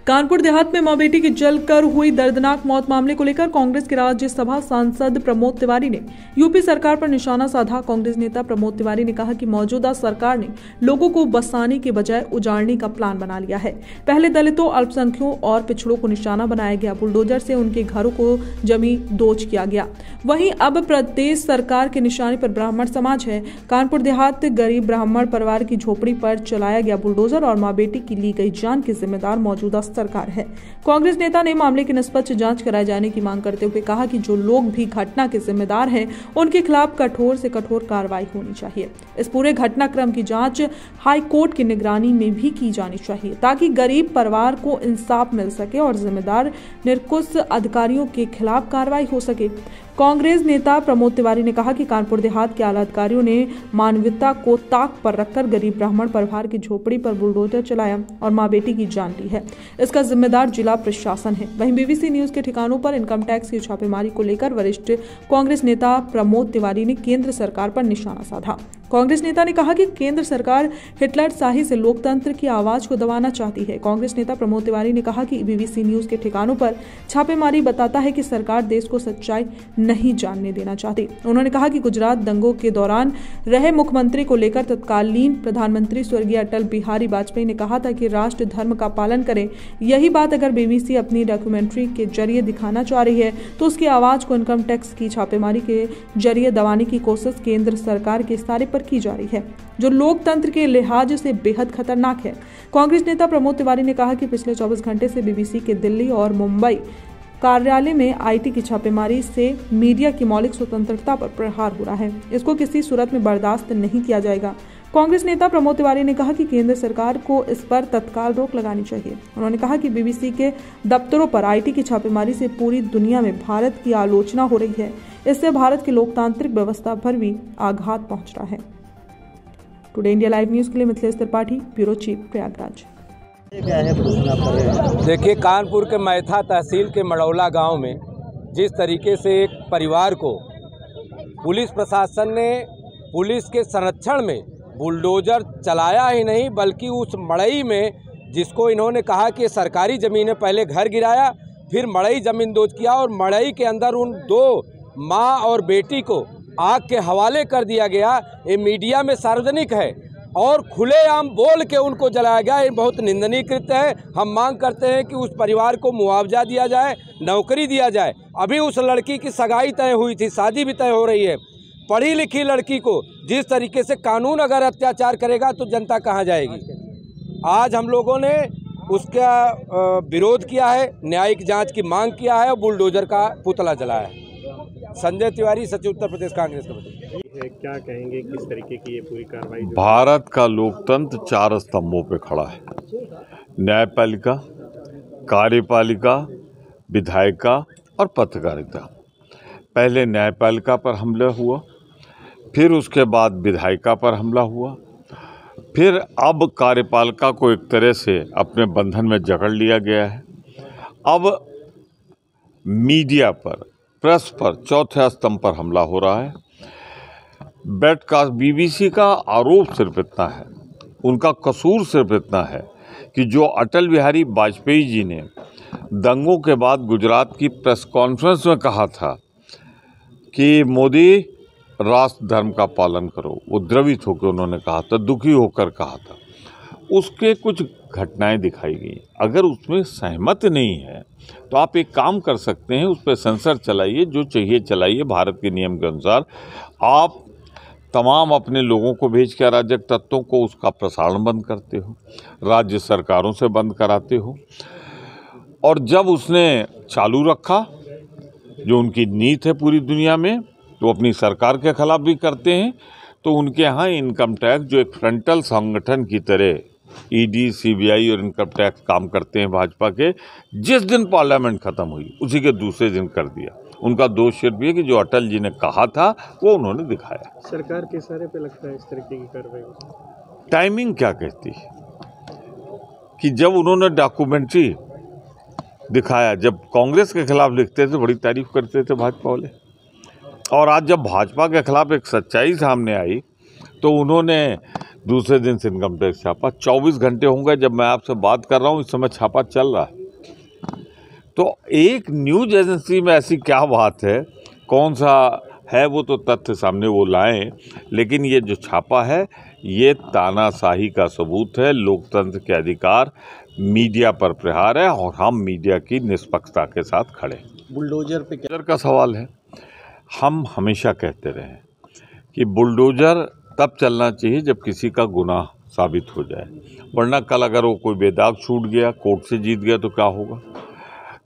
कानपुर देहात में मां बेटी की जलकर हुई दर्दनाक मौत मामले को लेकर कांग्रेस के राज्यसभा सांसद प्रमोद तिवारी ने यूपी सरकार पर निशाना साधा। कांग्रेस नेता प्रमोद तिवारी ने कहा कि मौजूदा सरकार ने लोगों को बसाने के बजाय उजाड़ने का प्लान बना लिया है। पहले दलितों, अल्पसंख्यकों और पिछड़ों को निशाना बनाया गया, बुलडोजर से उनके घरों को जमी दोज किया गया। वहीं अब प्रदेश सरकार के निशाने पर ब्राह्मण समाज है। कानपुर देहात गरीब ब्राह्मण परिवार की झोपड़ी पर चलाया गया बुलडोजर और मां बेटी की ली गई जान की जिम्मेदार मौजूदा सरकार है। कांग्रेस नेता ने मामले की निष्पक्ष जांच कराए जाने की मांग करते हुए कहा कि जो लोग भी घटना के जिम्मेदार हैं, उनके खिलाफ कठोर से कठोर कार्रवाई होनी चाहिए। इस पूरे घटनाक्रम की जांच हाई कोर्ट की निगरानी में भी की जानी चाहिए ताकि गरीब परिवार को इंसाफ मिल सके और जिम्मेदार निरंकुश अधिकारियों के खिलाफ कार्रवाई हो सके। कांग्रेस नेता प्रमोद तिवारी ने कहा कि कानपुर देहात के आला अधिकारियों ने मानवता को ताक पर रखकर गरीब ब्राह्मण परिवार की झोपड़ी पर बुलडोजर चलाया और मां बेटी की जान ली है। इसका जिम्मेदार जिला प्रशासन है। वहीं बीबीसी न्यूज के ठिकानों पर इनकम टैक्स की छापेमारी को लेकर वरिष्ठ कांग्रेस नेता प्रमोद तिवारी ने केंद्र सरकार पर निशाना साधा। कांग्रेस नेता ने कहा कि केंद्र सरकार हिटलर शाही से लोकतंत्र की आवाज को दबाना चाहती है। कांग्रेस नेता प्रमोद तिवारी ने कहा कि बीबीसी न्यूज के ठिकानों पर छापेमारी बताता है कि सरकार देश को सच्चाई नहीं जानने देना चाहती। उन्होंने कहा कि गुजरात दंगों के दौरान रहे मुख्यमंत्री को लेकर तत्कालीन प्रधानमंत्री स्वर्गीय अटल बिहारी वाजपेयी ने कहा था कि राष्ट्र धर्म का पालन करें। यही बात अगर बीबीसी अपनी डॉक्यूमेंट्री के जरिए दिखाना चाह रही है तो उसकी आवाज को इनकम टैक्स की छापेमारी के जरिए दबाने की कोशिश केंद्र सरकार के इशारे पर की जा रही है, जो लोकतंत्र के लिहाज से बेहद खतरनाक है। कांग्रेस नेता प्रमोद तिवारी ने कहा कि पिछले 24 घंटे से बीबीसी के दिल्ली और मुंबई कार्यालय में आईटी की छापेमारी से मीडिया की मौलिक स्वतंत्रता पर प्रहार हो रहा है। इसको किसी सूरत में बर्दाश्त नहीं किया जाएगा। कांग्रेस नेता प्रमोद तिवारी ने कहा कि केंद्र सरकार को इस पर तत्काल रोक लगानी चाहिए। उन्होंने कहा कि बीबीसी के दफ्तरों पर आईटी की छापेमारी से पूरी दुनिया में भारत की आलोचना हो रही है। इससे भारत की लोकतांत्रिक व्यवस्था पर भी आघात पहुंच रहा है। टुडे इंडिया लाइव न्यूज के लिए मिथिलेश त्रिपाठी, ब्यूरो चीफ, प्रयागराज। देखिए, कानपुर के मैथा तहसील के मड़ौला गांव में जिस तरीके से एक परिवार को पुलिस प्रशासन ने पुलिस के संरक्षण में बुलडोजर चलाया ही नहीं, बल्कि उस मड़ई में जिसको इन्होंने कहा कि सरकारी ज़मीन है, पहले घर गिराया, फिर मड़ई ज़मीन दोज किया और मड़ई के अंदर उन दो माँ और बेटी को आग के हवाले कर दिया गया। ये मीडिया में सार्वजनिक है और खुलेआम बोल के उनको जलाया गया। ये बहुत निंदनीय कृत्य है। हम मांग करते हैं कि उस परिवार को मुआवजा दिया जाए, नौकरी दिया जाए। अभी उस लड़की की सगाई तय हुई थी, शादी भी तय हो रही है। पढ़ी लिखी लड़की को जिस तरीके से कानून अगर अत्याचार करेगा तो जनता कहाँ जाएगी। आज हम लोगों ने उसका विरोध किया है, न्यायिक जाँच की मांग किया है और बुलडोजर का पुतला जलाया है। संजय तिवारी, सचिव, उत्तर प्रदेश कांग्रेस कमेटी। क्या कहेंगे, किस तरीके की ये पूरी कार्रवाई? भारत का लोकतंत्र 4 स्तंभों पे खड़ा है। न्यायपालिका, कार्यपालिका, विधायिका और पत्रकारिता। पहले न्यायपालिका पर हमला हुआ, फिर उसके बाद विधायिका पर हमला हुआ, फिर अब कार्यपालिका को एक तरह से अपने बंधन में जकड़ लिया गया है। अब मीडिया पर, प्रेस पर, चौथे स्तंभ पर हमला हो रहा है। ब्रॉडकास्ट बीबीसी का आरोप सिर्फ इतना है, उनका कसूर सिर्फ इतना है कि जो अटल बिहारी वाजपेयी जी ने दंगों के बाद गुजरात की प्रेस कॉन्फ्रेंस में कहा था कि मोदी राष्ट्र धर्म का पालन करो, वो द्रवित होकर उन्होंने कहा था, दुखी होकर कहा था। उसके कुछ घटनाएं दिखाई गई। अगर उसमें सहमत नहीं है तो आप एक काम कर सकते हैं, उस पर सेंसर चलाइए, जो चाहिए चलाइए भारत के नियम के अनुसार। आप तमाम अपने लोगों को भेज के अराजक तत्वों को उसका प्रसारण बंद करते हो, राज्य सरकारों से बंद कराते हो। और जब उसने चालू रखा, जो उनकी नीति है पूरी दुनिया में, तो अपनी सरकार के खिलाफ भी करते हैं, तो उनके यहाँ इनकम टैक्स, जो एक फ्रंटल संगठन की तरह ईडी, सीबीआई और इनकम टैक्स काम करते हैं भाजपा के, जिस दिन पार्लियामेंट खत्म हुई उसी के दूसरे दिन कर दिया। उनका दोष सिर्फ ये कि जो अटल जी ने कहा था वो उन्होंने दिखाया। सरकार के इशारे पे लगता है इस तरीके की कार्रवाई। टाइमिंग क्या कहती है कि जब उन्होंने डॉक्यूमेंट्री दिखाया, जब कांग्रेस के खिलाफ लिखते थे बड़ी तारीफ करते थे भाजपा वाले, और आज जब भाजपा के खिलाफ एक सच्चाई सामने आई तो उन्होंने दूसरे दिन से इनकम टैक्स छापा। 24 घंटे होंगे जब मैं आपसे बात कर रहा हूँ, इस समय छापा चल रहा है। तो एक न्यूज़ एजेंसी में ऐसी क्या बात है, कौन सा है वो तो तथ्य सामने वो लाएं, लेकिन ये जो छापा है ये तानाशाही का सबूत है। लोकतंत्र के अधिकार, मीडिया पर प्रहार है और हम मीडिया की निष्पक्षता के साथ खड़े। बुलडोजर पे क्या का सवाल है। हम हमेशा कहते रहे कि बुलडोजर तब चलना चाहिए जब किसी का गुनाह साबित हो जाए, वरना कल अगर वो कोई बेदाग छूट गया, कोर्ट से जीत गया तो क्या होगा?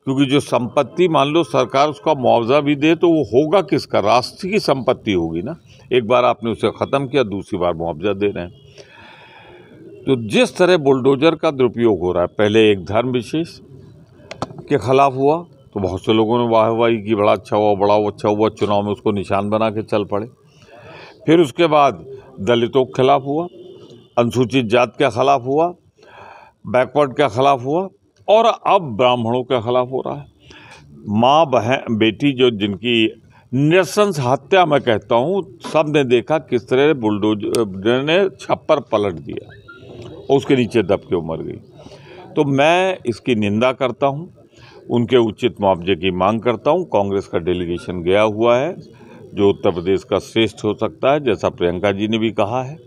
क्योंकि जो संपत्ति मान लो सरकार उसका मुआवजा भी दे तो वो होगा किसका? राष्ट्र की संपत्ति होगी ना। एक बार आपने उसे ख़त्म किया, दूसरी बार मुआवजा दे रहे हैं। तो जिस तरह बुलडोजर का दुरुपयोग हो रहा है, पहले एक धर्म विशेष के खिलाफ हुआ तो बहुत से लोगों ने वाहवाही की, बड़ा अच्छा हुआ, चुनाव में उसको निशान बना के चल पड़े। फिर उसके बाद दलितों के खिलाफ हुआ, अनुसूचित जात के खिलाफ हुआ, बैकवर्ड के खिलाफ हुआ और अब ब्राह्मणों के खिलाफ हो रहा है। माँ बहन बेटी जो जिनकी नृशंस हत्या मैं कहता हूँ, सब ने देखा किस तरह बुलडोजर ने छप्पर पलट दिया और उसके नीचे दब के मर गई। तो मैं इसकी निंदा करता हूँ, उनके उचित मुआवजे की मांग करता हूँ। कांग्रेस का डेलीगेशन गया हुआ है जो उत्तर प्रदेश का श्रेष्ठ हो सकता है, जैसा प्रियंका जी ने भी कहा है,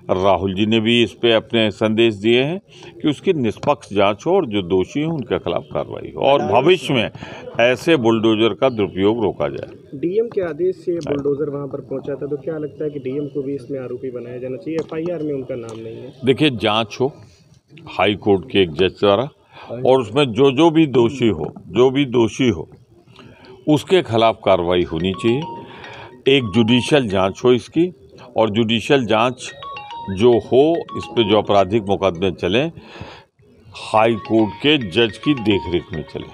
राहुल जी ने भी इस पे अपने संदेश दिए हैं कि उसकी निष्पक्ष जांच हो और जो दोषी हैं उनके खिलाफ कार्रवाई हो और भविष्य में ऐसे बुलडोजर का दुरुपयोग रोका जाए। डीएम के आदेश से बुलडोजर वहां पर पहुंचा था, तो क्या लगता है कि डीएम को भी इसमें आरोपी बनाया जाना चाहिए? एफआईआर में उनका नाम नहीं है। देखिए, जांच हो हाई कोर्ट के एक जज द्वारा और उसमें जो भी दोषी हो उसके खिलाफ कार्रवाई होनी चाहिए। एक जुडिशियल जांच हो इसकी, और जुडिशियल जांच जो हो इस पे जो आपराधिक मुकदमे चले हाई कोर्ट के जज की देखरेख में चले,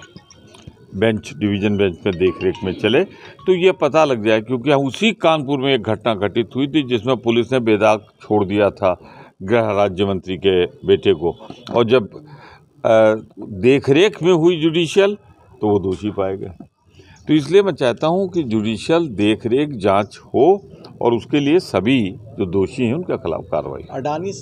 बेंच डिवीज़न बेंच में देखरेख में चले, तो ये पता लग जाए। क्योंकि उसी कानपुर में एक घटना घटित हुई थी जिसमें पुलिस ने बेदाग छोड़ दिया था गृह राज्य मंत्री के बेटे को, और जब देखरेख में हुई जुडिशियल तो वो दोषी पाए गए। तो इसलिए मैं चाहता हूँ कि जुडिशियल देखरेख जांच हो और उसके लिए सभी जो दोषी हैं उनके खिलाफ कार्रवाई। अडानी